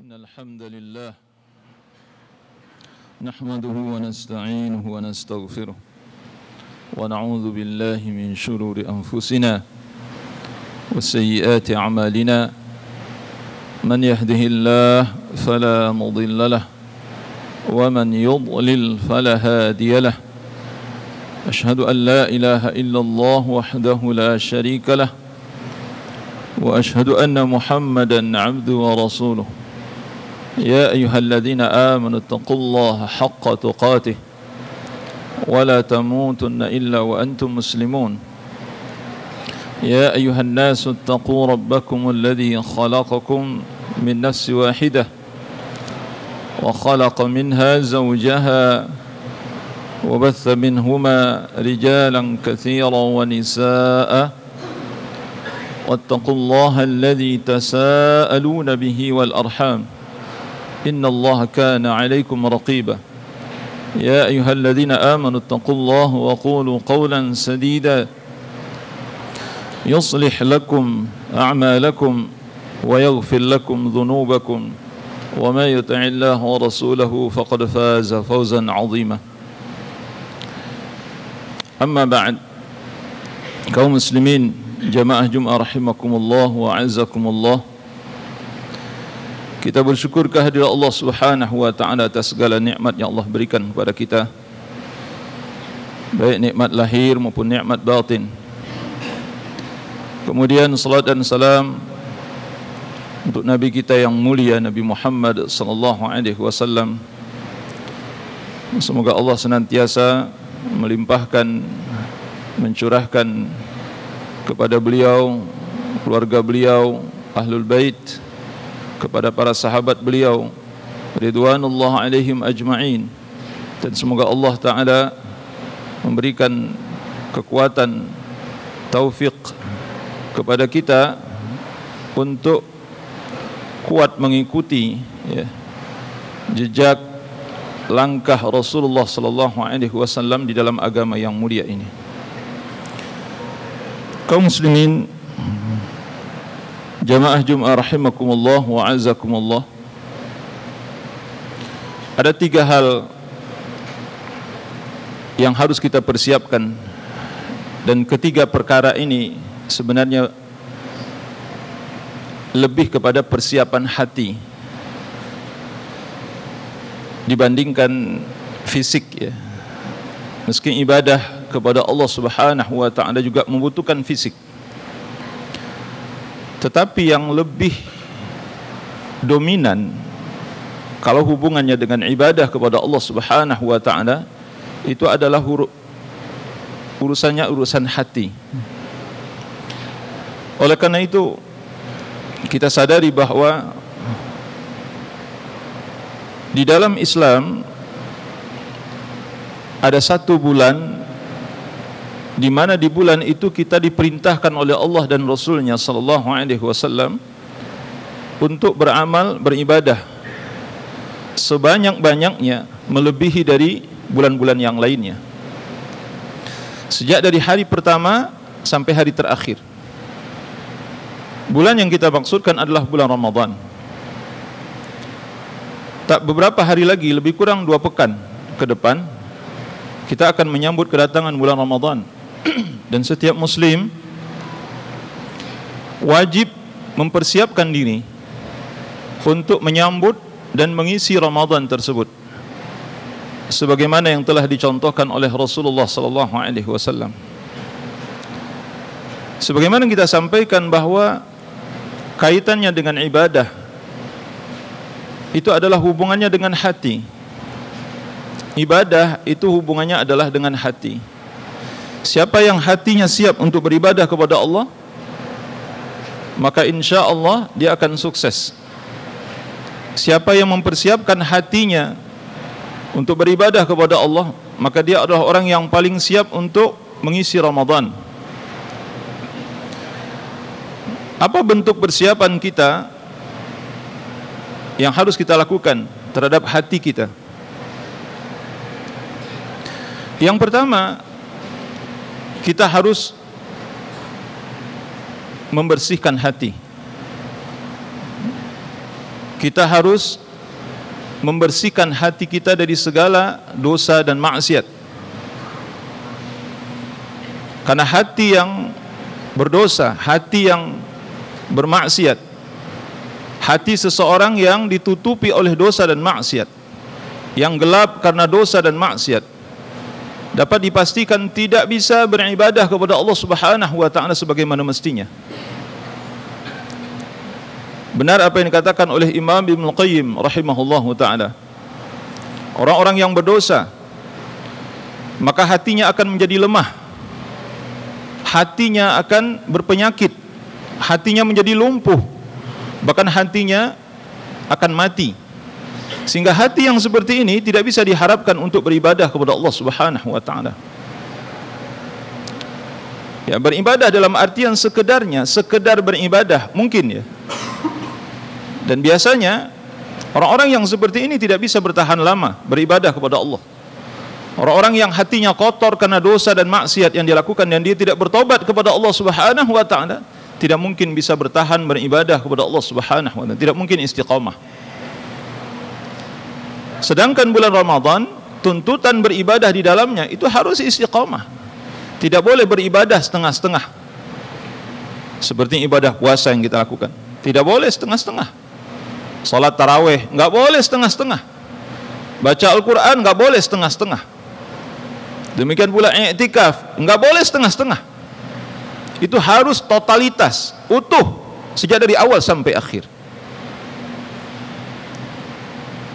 إن الحمد لله نحمده ونستعينه ونستغفره ونعوذ بالله من شرور أنفسنا وسيئات أعمالنا من يهده الله فلا مضل له ومن يضلل فلا هادي له أشهد أن لا إله إلا الله وحده لا شريك له وأشهد أن محمدا عبده ورسوله يا أيها الذين آمنوا اتقوا الله حق تقاته ولا تموتن إلا وأنتم مسلمون يا أيها الناس اتقوا ربكم الذي خلقكم من نفس واحدة وخلق منها زوجها وبث منهما رجالا كثيرا ونساء واتقوا الله الذي تساءلون به والأرحام إن الله كان عليكم رقيبا يا أيها الذين آمنوا اتقوا الله وقولوا قولا سديدا يصلح لكم أعمالكم ويغفر لكم ذنوبكم وما يطع الله ورسوله فقد فاز فوزا عظيما أما بعد kaum muslimin jamaah Jumat rahimakumullah wa a'azzakumullah. Kita bersyukur kehadirat Allah Subhanahu wa taala atas segala nikmat yang Allah berikan kepada kita, baik nikmat lahir maupun nikmat batin. Kemudian salat dan salam untuk nabi kita yang mulia, Nabi Muhammad sallallahu alaihi wasallam. Semoga Allah senantiasa melimpahkan, mencurahkan kepada beliau, keluarga beliau, ahlul bait, kepada para sahabat beliau ridwanullah alaihim ajma'in, dan semoga Allah Ta'ala memberikan kekuatan, taufik kepada kita untuk kuat mengikuti jejak langkah Rasulullah sallallahu alaihi wasallam di dalam agama yang mulia ini. Kaum muslimin jamaah Jumat rahimakumullah wa a'azzakumullah. Ada 3 hal yang harus kita persiapkan, dan ketiga perkara ini sebenarnya lebih kepada persiapan hati dibandingkan fisik ya. Meski ibadah kepada Allah Subhanahu wa taala juga membutuhkan fisik, tetapi yang lebih dominan kalau hubungannya dengan ibadah kepada Allah Subhanahu wa taala itu adalah urusan hati. Oleh karena itu kita sadari bahwa di dalam Islam ada 1 bulan di mana di bulan itu kita diperintahkan oleh Allah dan Rasulnya sallallahu alaihi wasallam untuk beramal, beribadah sebanyak-banyaknya, melebihi dari bulan-bulan yang lainnya, sejak dari hari pertama sampai hari terakhir. Bulan yang kita maksudkan adalah bulan Ramadan. Tak beberapa hari lagi, lebih kurang 2 pekan ke depan, kita akan menyambut kedatangan bulan Ramadan. Dan setiap muslim wajib mempersiapkan diri untuk menyambut dan mengisi Ramadan tersebut, sebagaimana yang telah dicontohkan oleh Rasulullah sallallahu alaihi wasallam. Sebagaimana kita sampaikan bahwa kaitannya dengan ibadah itu adalah hubungannya dengan hati. Ibadah itu hubungannya adalah dengan hati. Siapa yang hatinya siap untuk beribadah kepada Allah, maka insya Allah dia akan sukses. Siapa yang mempersiapkan hatinya untuk beribadah kepada Allah, maka dia adalah orang yang paling siap untuk mengisi Ramadan. Apa bentuk persiapan kita yang harus kita lakukan terhadap hati kita? Yang pertama, kita harus membersihkan hati. kita harus membersihkan hati kita dari segala dosa dan maksiat. Karena hati yang berdosa, hati yang bermaksiat, hati seseorang yang ditutupi oleh dosa dan maksiat, yang gelap karena dosa dan maksiat, dapat dipastikan tidak bisa beribadah kepada Allah Subhanahu wa taala sebagaimana mestinya. Benar apa yang dikatakan oleh Imam Ibnu Qayyim rahimahullahu taala. Orang-orang yang berdosa, maka hatinya akan menjadi lemah, hatinya akan berpenyakit, hatinya menjadi lumpuh, bahkan hatinya akan mati. Sehingga hati yang seperti ini tidak bisa diharapkan untuk beribadah kepada Allah Subhanahu wa taala. Ya, beribadah dalam artian sekedarnya, sekedar beribadah mungkin ya. Dan biasanya orang-orang yang seperti ini tidak bisa bertahan lama beribadah kepada Allah. Orang-orang yang hatinya kotor karena dosa dan maksiat yang dilakukan dan dia tidak bertobat kepada Allah Subhanahu wa taala, tidak mungkin bisa bertahan beribadah kepada Allah Subhanahu wa taala, tidak mungkin istiqamah. Sedangkan bulan Ramadan, tuntutan beribadah di dalamnya itu harus istiqamah. Tidak boleh beribadah setengah-setengah. Seperti ibadah puasa yang kita lakukan, tidak boleh setengah-setengah. Salat tarawih nggak boleh setengah-setengah. Baca Al-Quran nggak boleh setengah-setengah. Demikian pula i'tikaf nggak boleh setengah-setengah. Itu harus totalitas, utuh, sejak dari awal sampai akhir.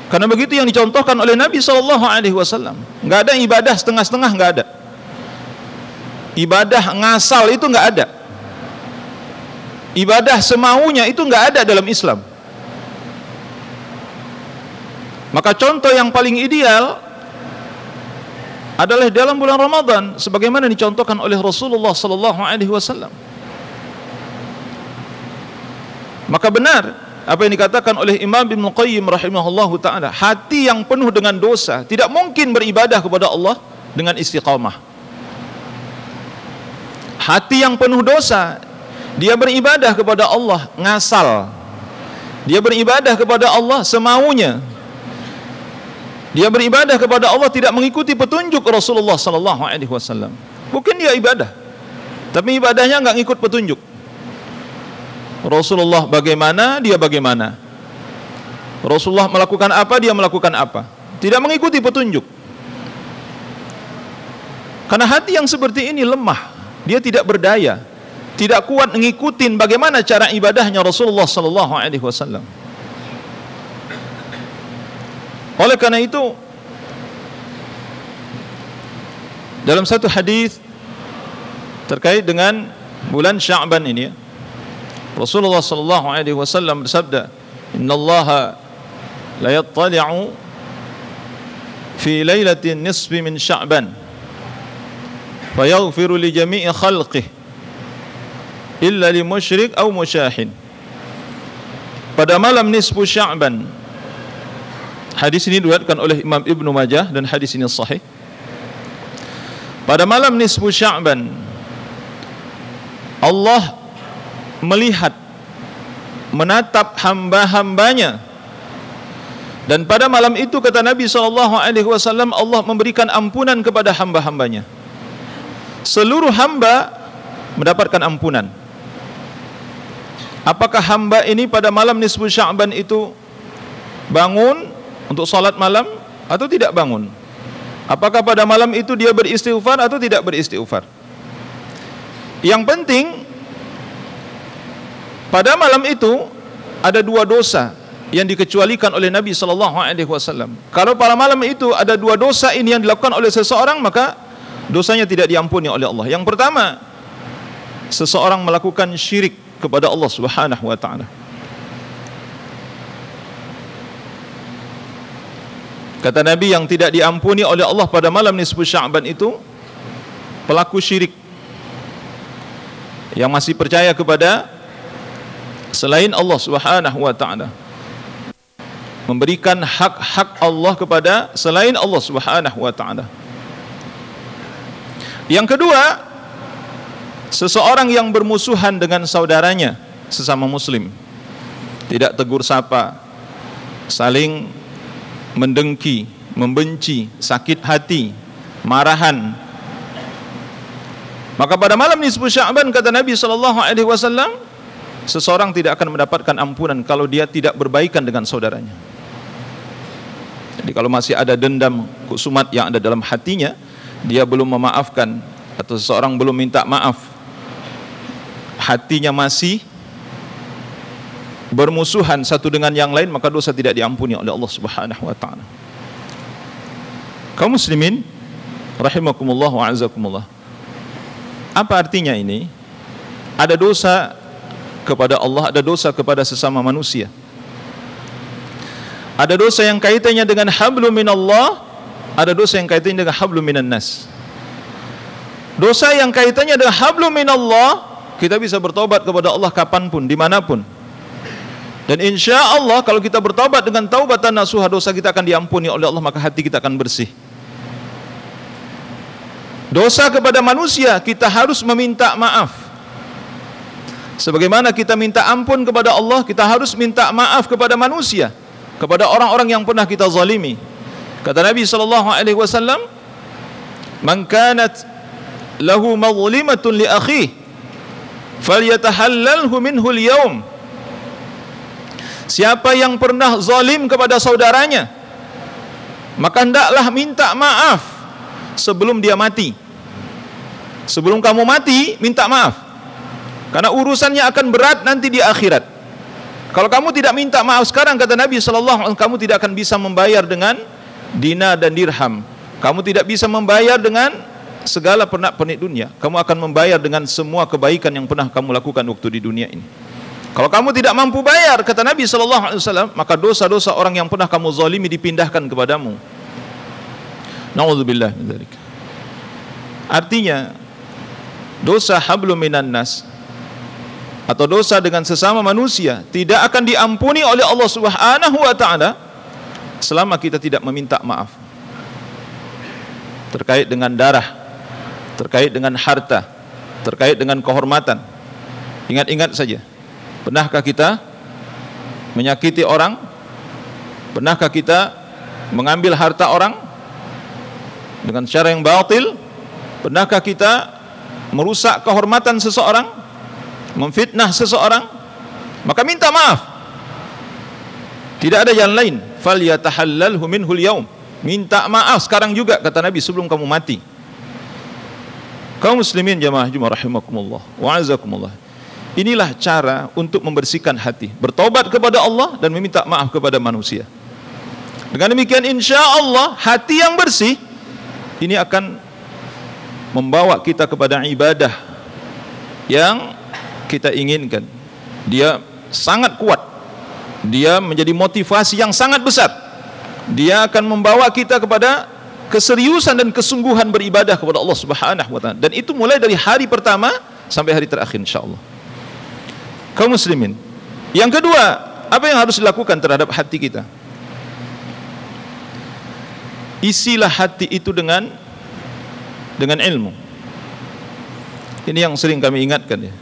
Karena begitu yang dicontohkan oleh Nabi SAW. Nggak ada ibadah setengah-setengah, nggak ada. Ibadah ngasal itu nggak ada. Ibadah semaunya itu nggak ada dalam Islam. Maka contoh yang paling ideal adalah dalam bulan Ramadan, sebagaimana dicontohkan oleh Rasulullah SAW. Maka benar apa yang dikatakan oleh Imam Ibnu Qayyim rahimahullahu taala, hati yang penuh dengan dosa tidak mungkin beribadah kepada Allah dengan istiqamah. Hati yang penuh dosa, dia beribadah kepada Allah ngasal. Dia beribadah kepada Allah semaunya. Dia beribadah kepada Allah tidak mengikuti petunjuk Rasulullah sallallahu alaihi wasallam. Bukan dia ibadah, tapi ibadahnya enggak ngikut petunjuk. Rasulullah bagaimana, dia bagaimana. Rasulullah melakukan apa, dia melakukan apa. Tidak mengikuti petunjuk. Karena hati yang seperti ini lemah, dia tidak berdaya, tidak kuat mengikuti bagaimana cara ibadahnya Rasulullah sallallahu alaihi wasallam. Oleh karena itu, dalam satu hadis terkait dengan bulan Sya'ban ini, Rasulullah sallallahu alaihi wasallam bersabda, "Innallaha la yattali'u fi lailatin nisfi min Sya'ban, fayaghfiru li jami'i khalqihi illa li musyrik aw musyahin." Pada malam nisfu Sya'ban, hadis ini diriwayatkan oleh Imam Ibnu Majah dan hadis ini sahih. Pada malam nisfu Sya'ban, Allah melihat, menatap hamba-hambanya, dan pada malam itu kata Nabi SAW, Allah memberikan ampunan kepada hamba-hambanya. Seluruh hamba mendapatkan ampunan. Apakah hamba ini pada malam nisfu Sya'ban itu bangun untuk salat malam atau tidak bangun? Apakah pada malam itu dia beristighfar atau tidak beristighfar? Yang penting pada malam itu ada dua dosa yang dikecualikan oleh Nabi SAW. Kalau pada malam itu ada dua dosa ini yang dilakukan oleh seseorang, maka dosanya tidak diampuni oleh Allah. Yang pertama, seseorang melakukan syirik kepada Allah Subhanahu wa taala. Kata Nabi, yang tidak diampuni oleh Allah pada malam nisfu Sya'ban itu pelaku syirik, yang masih percaya kepada selain Allah Subhanahu wa taala, memberikan hak-hak Allah kepada selain Allah Subhanahu wa taala. Yang kedua, seseorang yang bermusuhan dengan saudaranya sesama muslim, tidak tegur sapa, saling mendengki, membenci, sakit hati, marahan. Maka pada malam nisfu Sya'ban, kata Nabi SAW, seseorang tidak akan mendapatkan ampunan kalau dia tidak berbaikan dengan saudaranya. Jadi kalau masih ada dendam, kusumat yang ada dalam hatinya, dia belum memaafkan, atau seseorang belum minta maaf, hatinya masih bermusuhan satu dengan yang lain, maka dosa tidak diampuni oleh Allah Subhanahu wa taala. Kaum muslimin rahimakumullah wa azakumullah. Apa artinya ini? Ada dosa kepada Allah, ada dosa kepada sesama manusia. Ada dosa yang kaitannya dengan hablum minallah, ada dosa yang kaitannya dengan hablum minan nas. Dosa yang kaitannya dengan hablum minallah, kita bisa bertobat kepada Allah kapanpun, dimanapun. Dan insya Allah kalau kita bertobat dengan taubatan nasuha, dosa kita akan diampuni oleh Allah, maka hati kita akan bersih. Dosa kepada manusia, kita harus meminta maaf. Sebagaimana kita minta ampun kepada Allah, kita harus minta maaf kepada manusia, kepada orang-orang yang pernah kita zalimi. Kata Nabi SAW, "Man kanat lahu mazlimatun li akhihi falyatahallalhu minhu al-yawm." Siapa yang pernah zalim kepada saudaranya, maka hendaklah minta maaf sebelum dia mati. Sebelum kamu mati, minta maaf. Karena urusannya akan berat nanti di akhirat. Kalau kamu tidak minta maaf sekarang, kata Nabi SAW, kamu tidak akan bisa membayar dengan dinar dan dirham. Kamu tidak bisa membayar dengan segala pernak-pernik dunia. Kamu akan membayar dengan semua kebaikan yang pernah kamu lakukan waktu di dunia ini. Kalau kamu tidak mampu bayar, kata Nabi SAW, maka dosa-dosa orang yang pernah kamu zalimi dipindahkan kepadamu. Na'udzubillah min dzalik. Artinya, dosa hablum minan nas atau dosa dengan sesama manusia tidak akan diampuni oleh Allah Subhanahu wa taala selama kita tidak meminta maaf. Terkait dengan darah, terkait dengan harta, terkait dengan kehormatan. Ingat-ingat saja. Pernahkah kita menyakiti orang? Pernahkah kita mengambil harta orang dengan cara yang batil? Pernahkah kita merusak kehormatan seseorang, memfitnah seseorang? Maka minta maaf. Tidak ada jalan lain. Falyatahallalhu minhul yaum. Minta maaf sekarang juga, kata Nabi, sebelum kamu mati. Kaum muslimin jamaah Jumat rahimakumullah wa azakumullah. Inilah cara untuk membersihkan hati, bertobat kepada Allah dan meminta maaf kepada manusia. Dengan demikian insya Allah hati yang bersih ini akan membawa kita kepada ibadah yang kita inginkan. Dia sangat kuat, dia menjadi motivasi yang sangat besar. Dia akan membawa kita kepada keseriusan dan kesungguhan beribadah kepada Allah Subhanahu wa taala. Dan itu mulai dari hari pertama sampai hari terakhir insyaallah. Kaum muslimin, yang kedua, apa yang harus dilakukan terhadap hati kita? Isilah hati itu dengan ilmu. Ini yang sering kami ingatkan ya.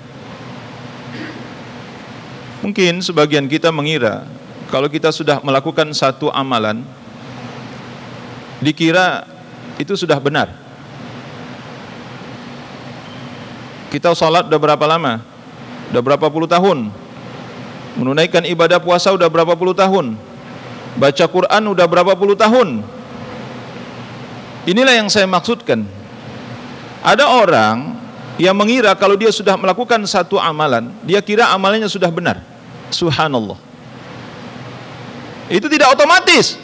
Mungkin sebagian kita mengira kalau kita sudah melakukan satu amalan, dikira itu sudah benar. Kita sholat udah berapa lama? Udah berapa puluh tahun? Menunaikan ibadah puasa udah berapa puluh tahun? Baca Quran udah berapa puluh tahun? Inilah yang saya maksudkan. Ada orang yang mengira kalau dia sudah melakukan satu amalan, dia kira amalannya sudah benar. Subhanallah. Itu tidak otomatis.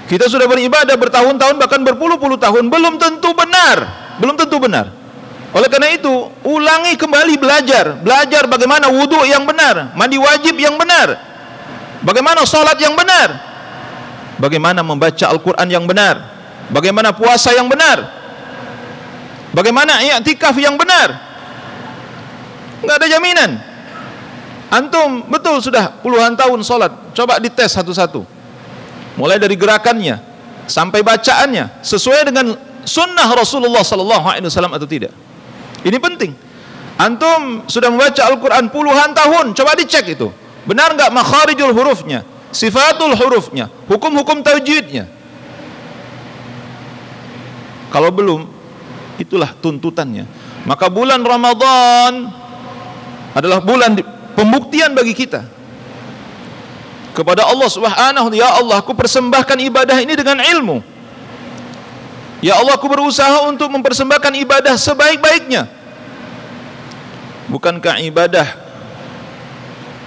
Kita sudah beribadah bertahun-tahun bahkan berpuluh-puluh tahun, belum tentu benar. Belum tentu benar. Oleh karena itu, ulangi kembali belajar bagaimana wudhu yang benar, mandi wajib yang benar, bagaimana sholat yang benar, bagaimana membaca Al-Quran yang benar, bagaimana puasa yang benar, bagaimana i'tikaf yang benar. Nggak ada jaminan. Antum betul sudah puluhan tahun sholat, coba dites satu-satu, mulai dari gerakannya sampai bacaannya sesuai dengan sunnah Rasulullah SAW atau tidak. Ini penting. Antum sudah membaca Al-Quran puluhan tahun, coba dicek itu benar nggak makharijul hurufnya, sifatul hurufnya, hukum-hukum tajwidnya. Kalau belum, itulah tuntutannya. Maka bulan Ramadan adalah bulan pembuktian bagi kita kepada Allah Subhanahu. Ya Allah, aku persembahkan ibadah ini dengan ilmu. Ya Allah, aku berusaha untuk mempersembahkan ibadah sebaik-baiknya. Bukankah ibadah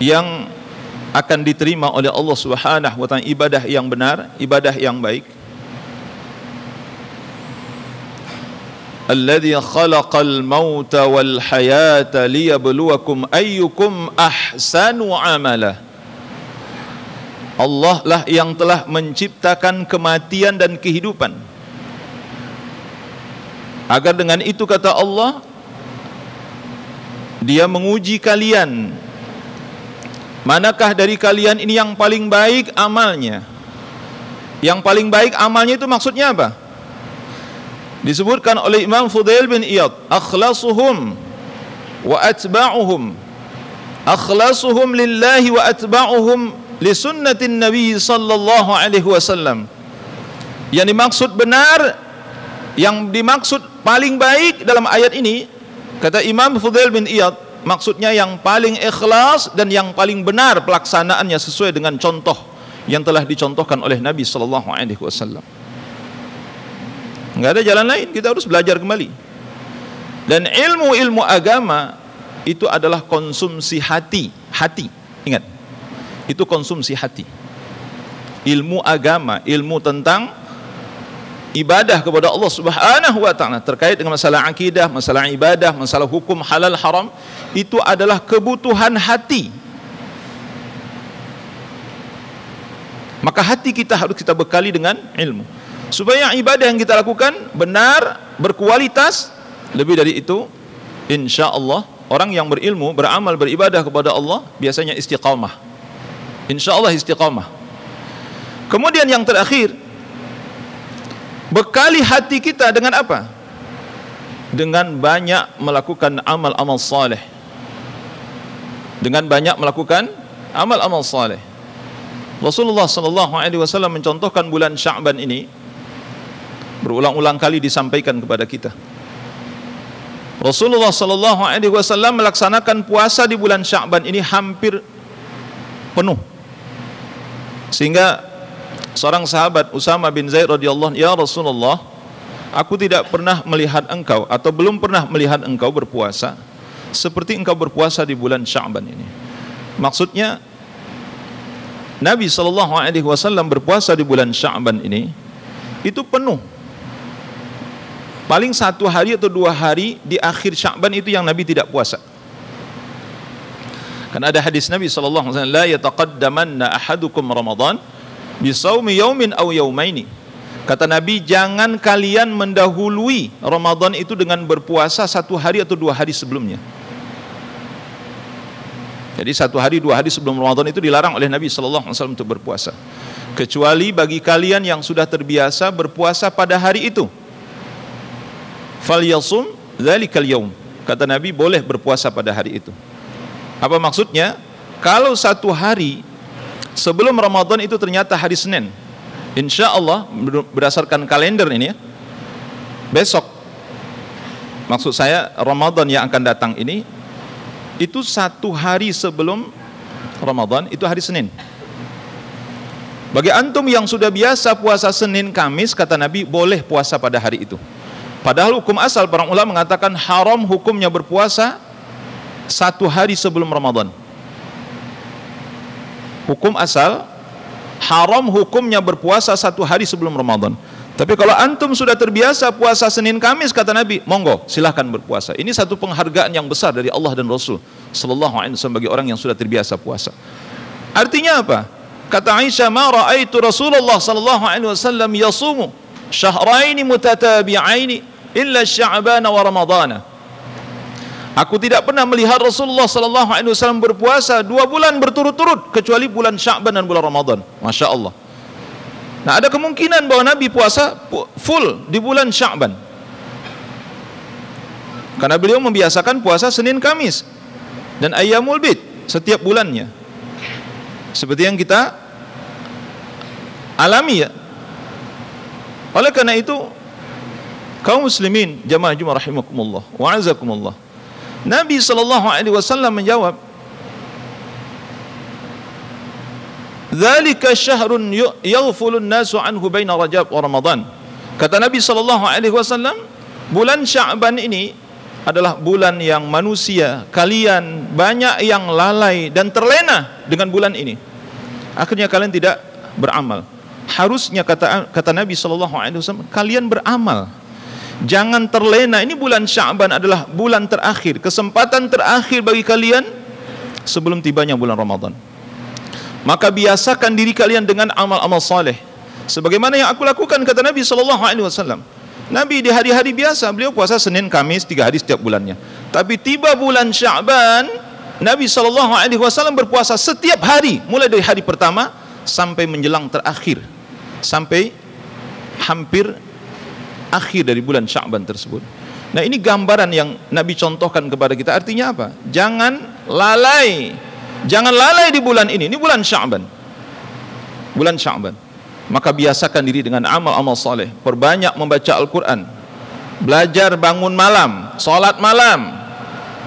yang akan diterima oleh Allah Subhanahu wa ta'ala ibadah yang benar, ibadah yang baik? Alladzi khalaqal mauta wal hayata liyabluwakum ayyukum ahsanu amala. Allah lah yang telah menciptakan kematian dan kehidupan, agar dengan itu, kata Allah, Dia menguji kalian, manakah dari kalian ini yang paling baik amalnya. Yang paling baik amalnya itu maksudnya apa? Disebutkan oleh Imam Fudail bin Iyad, akhlasuhum wa atba'uhum, akhlasuhum lillahi wa atba'uhum li sunnatin Nabi sallallahu alaihi wasallam. Yang dimaksud benar, yang dimaksud paling baik dalam ayat ini, kata Imam Fudail bin Iyad, maksudnya yang paling ikhlas dan yang paling benar pelaksanaannya sesuai dengan contoh yang telah dicontohkan oleh Nabi sallallahu alaihi wasallam. Enggak ada jalan lain, kita harus belajar kembali. Dan ilmu-ilmu agama itu adalah konsumsi hati. Hati, ingat, itu konsumsi hati. Ilmu agama, ilmu tentang ibadah kepada Allah Subhanahu wa ta'ala, terkait dengan masalah akidah, masalah ibadah, masalah hukum halal haram, itu adalah kebutuhan hati. Maka hati kita harus kita bekali dengan ilmu, supaya ibadah yang kita lakukan benar, berkualitas. Lebih dari itu, insya Allah orang yang berilmu, beramal, beribadah kepada Allah biasanya istiqamah. Insya Allah istiqamah. Kemudian yang terakhir, bekali hati kita dengan apa? Dengan banyak melakukan amal-amal saleh. Dengan banyak melakukan amal-amal saleh. Rasulullah sallallahu alaihi wasallam mencontohkan bulan Sya'ban ini, berulang-ulang kali disampaikan kepada kita. Rasulullah sallallahu alaihi wasallam melaksanakan puasa di bulan Sya'ban ini hampir penuh. Sehingga seorang sahabat, Usama bin Zaid radhiyallahu anhu, ya Rasulullah, aku tidak pernah melihat engkau, atau belum pernah melihat engkau berpuasa seperti engkau berpuasa di bulan Sya'ban ini. Maksudnya Nabi sallallahu alaihi wasallam berpuasa di bulan Sya'ban ini itu penuh. Paling 1 hari atau 2 hari di akhir Sya'ban itu yang Nabi tidak puasa. Karena ada hadis Nabi sallallahu alaihi wasallam, la yataqaddamanna ahadukum Ramadan bisawmi yaumin aw yaumaini. Kata Nabi, jangan kalian mendahului Ramadan itu dengan berpuasa 1 hari atau 2 hari sebelumnya. Jadi 1 hari 2 hari sebelum Ramadan itu dilarang oleh Nabi sallallahu alaihi wasallam untuk berpuasa, kecuali bagi kalian yang sudah terbiasa berpuasa pada hari itu. Falyasum dzalikal yaum. Kata Nabi, boleh berpuasa pada hari itu. Apa maksudnya? Kalau 1 hari sebelum Ramadan itu ternyata hari Senin, insya Allah berdasarkan kalender ini ya, besok, maksud saya Ramadan yang akan datang ini, itu 1 hari sebelum Ramadan itu hari Senin. Bagi antum yang sudah biasa puasa Senin Kamis, kata Nabi, boleh puasa pada hari itu. Padahal hukum asal para ulama mengatakan haram hukumnya berpuasa 1 hari sebelum Ramadan. Hukum asal haram hukumnya berpuasa 1 hari sebelum Ramadan. Tapi kalau antum sudah terbiasa puasa Senin Kamis, kata Nabi, monggo silahkan berpuasa. Ini satu penghargaan yang besar dari Allah dan Rasul sallallahu alaihi wasallam bagi orang yang sudah terbiasa puasa. Artinya apa? Kata Aisyah, ma ra'aitu Rasulullah sallallahu alaihi wasallam yasumu syahraini mutatabi'aini illa Sya'ban wa Ramadana. Aku tidak pernah melihat Rasulullah sallallahu alaihi wasallam berpuasa 2 bulan berturut-turut kecuali bulan Sya'ban dan bulan Ramadan. Masya Allah. Nah, ada kemungkinan bahwa Nabi puasa full di bulan Sya'ban, karena beliau membiasakan puasa Senin Kamis dan Ayyamul Bid setiap bulannya, seperti yang kita alami ya. Oleh karena itu, kaum muslimin jamaah Jumat rahimakumullah wa azakumullah, Nabi SAW menjawab, "Dzalika syahrun yaghfulun nasu anhu baina Rajab wa Ramadan." Kata Nabi SAW, bulan Sya'ban ini adalah bulan yang manusia kalian banyak yang lalai dan terlena dengan bulan ini. Akhirnya kalian tidak beramal. Harusnya kata Nabi SAW, kalian beramal. Jangan terlena. Ini bulan Sya'ban adalah bulan terakhir, kesempatan terakhir bagi kalian sebelum tibanya bulan Ramadan. Maka biasakan diri kalian dengan amal-amal saleh. Sebagaimana yang aku lakukan, kata Nabi SAW. Nabi di hari-hari biasa, beliau puasa Senin, Kamis, 3 hari setiap bulannya. Tapi tiba bulan Sya'ban, Nabi SAW berpuasa setiap hari, mulai dari hari pertama sampai menjelang terakhir, sampai hampir akhir dari bulan Sya'ban tersebut. Nah, ini gambaran yang Nabi contohkan kepada kita. Artinya apa? Jangan lalai di bulan ini. Ini bulan Sya'ban. Bulan Sya'ban. Maka biasakan diri dengan amal-amal saleh. Perbanyak membaca Al-Quran, belajar bangun malam, salat malam.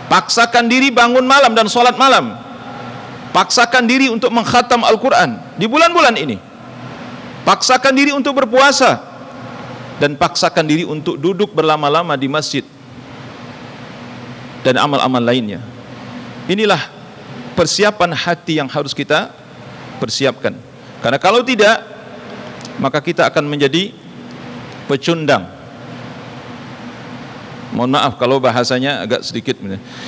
Paksakan diri bangun malam dan salat malam. Paksakan diri untuk mengkhatam Al-Quran di bulan-bulan ini. Paksakan diri untuk berpuasa, dan paksakan diri untuk duduk berlama-lama di masjid dan amal-amal lainnya. Inilah persiapan hati yang harus kita persiapkan. Karena kalau tidak, maka kita akan menjadi pecundang. Mohon maaf kalau bahasanya agak sedikit.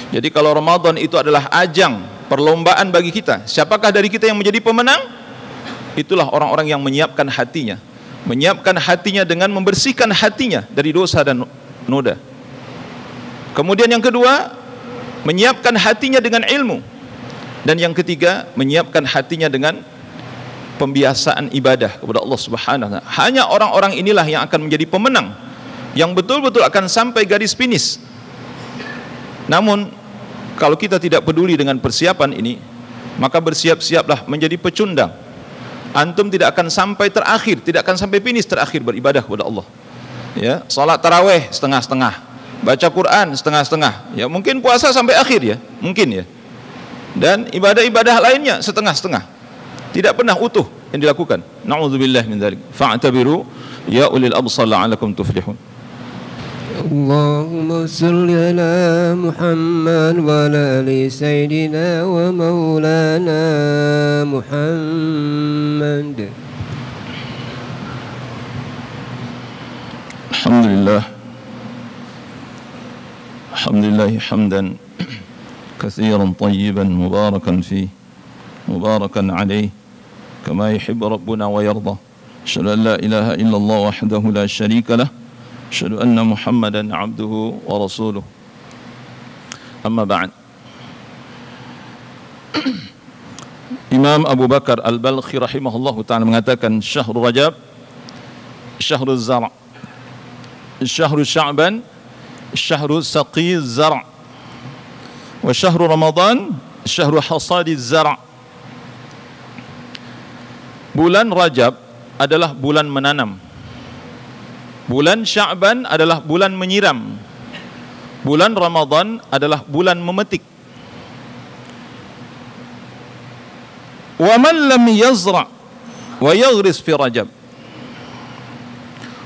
Jadi kalau Ramadan itu adalah ajang perlombaan bagi kita, siapakah dari kita yang menjadi pemenang? Itulah orang-orang yang menyiapkan hatinya. Menyiapkan hatinya dengan membersihkan hatinya dari dosa dan noda. Kemudian yang kedua, menyiapkan hatinya dengan ilmu. Dan yang ketiga, menyiapkan hatinya dengan pembiasaan ibadah kepada Allah Subhanahu wa taala. Hanya orang-orang inilah yang akan menjadi pemenang, yang betul-betul akan sampai garis finish. Namun kalau kita tidak peduli dengan persiapan ini, maka bersiap-siaplah menjadi pecundang. Antum tidak akan sampai terakhir, tidak akan sampai finish terakhir beribadah kepada Allah. Ya, salat tarawih setengah-setengah, baca Quran setengah-setengah. Ya, mungkin puasa sampai akhir ya, mungkin ya. Dan ibadah-ibadah lainnya setengah-setengah. Tidak pernah utuh yang dilakukan. Na'udzubillah min dzalik. Fa'tabiru ya ulil absar la'alakum tuflihun. Allahumma salli ala Muhammad wa ala ali sayyidina wa maulana Muhammad. Alhamdulillah. Alhamdulillah hamdan katsiran tayyiban mubarakan fihi mubarakan alayhi kama yuhibbu rabbuna wa yarda. Asyhadu an la ilaha illallah wahdahu la syarika lah. Asyhadu anna Muhammadan abduhu wa rasuluh. Amma ba'd. Imam Abu Bakar Al-Balkhi rahimahullahu ta'ala mengatakan, Syahrul Rajab Syahrul Zar', Syahrul Sya'ban Syahrul Saqiz Zar', wa Syahrul Ramadan Syahrul Hasadiz Zar'. Bulan Rajab adalah bulan menanam. Bulan Sya'ban adalah bulan menyiram. Bulan Ramadan adalah bulan memetik. Wa man lam yazra' wa yaghris fi Rajab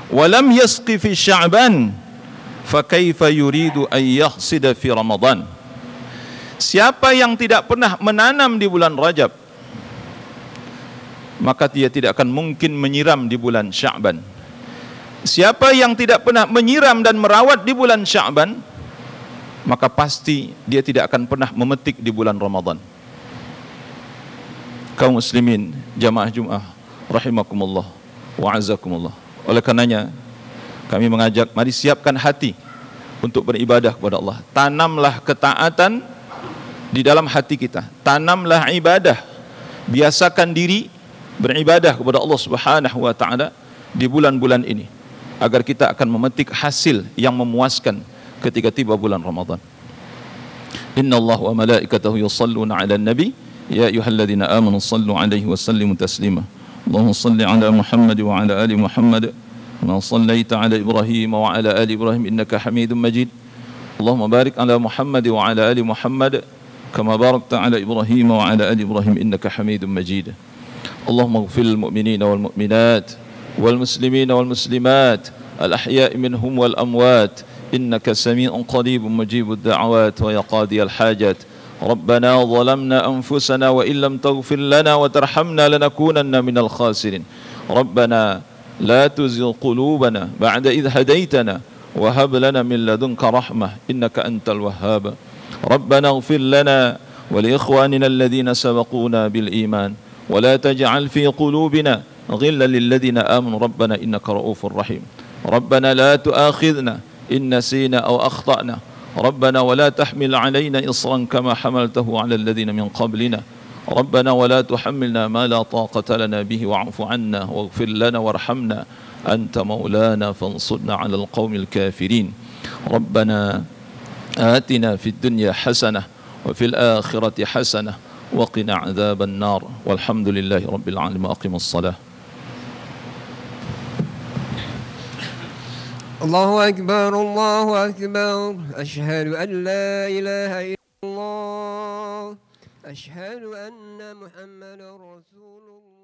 wa lam yasqi fi Sya'ban fa kaifa yuridu an yahsida fi Ramadan. Siapa yang tidak pernah menanam di bulan Rajab, maka dia tidak akan mungkin menyiram di bulan Sya'ban. Siapa yang tidak pernah menyiram dan merawat di bulan Sya'ban, maka pasti dia tidak akan pernah memetik di bulan Ramadan. Kaum muslimin jamaah Jumat rahimakumullah wa azakumullah. Oleh karenanya kami mengajak, mari siapkan hati untuk beribadah kepada Allah. Tanamlah ketaatan di dalam hati kita. Tanamlah ibadah. Biasakan diri beribadah kepada Allah Subhanahu wa taala di bulan-bulan ini, agar kita akan memetik hasil yang memuaskan ketika tiba bulan Ramadan. Innallaha wa malaikatahu yusalluna 'alan nabi ya ayyuhalladzina amanu shallu 'alaihi wa sallimu taslima. اللهم صل على محمد وعلى آل محمد كما صليت على إبراهيم وعلى آل إبراهيم إنك حميد مجيد. اللهم بارك على محمد وعلى آل محمد كما باركت على إبراهيم وعلى آل إبراهيم إنك حميد مجيد. اللهم اغفر للمؤمنين والمؤمنات والمسلمين والمسلمات الأحياء منهم والأموات إنك سميع قريب مجيب الدعوات ويا قاضي الحاجات. ربنا ظلمنا أنفسنا وإن لم تغفر لنا وترحمنا لنكونن من الخاسرين. ربنا لا تزغ قلوبنا بعد إذ هديتنا وهب لنا من لدنك رحمة إنك أنت الوهاب. ربنا اغفر لنا ولإخواننا الذين سبقونا بالإيمان ولا تجعل في قلوبنا غلا للذين آمنوا ربنا إنك رؤوف رحيم. ربنا لا تؤاخذنا إن نسينا أو أخطأنا ربنا ولا تحمل علينا إصرا كما حملته على الذين من قبلنا ربنا ولا تحملنا ما لا طاقة لنا به واعف عنا واغفر لنا وارحمنا أنت مولانا فانصرنا على القوم الكافرين. ربنا آتنا في الدنيا حسنة وفي الآخرة حسنة وقنا عذاب النار والحمد لله رب العالمين. أقم الصلاة. الله أكبر الله أكبر أشهد أن لا إله إلا الله أشهد أن محمدا رسول الله.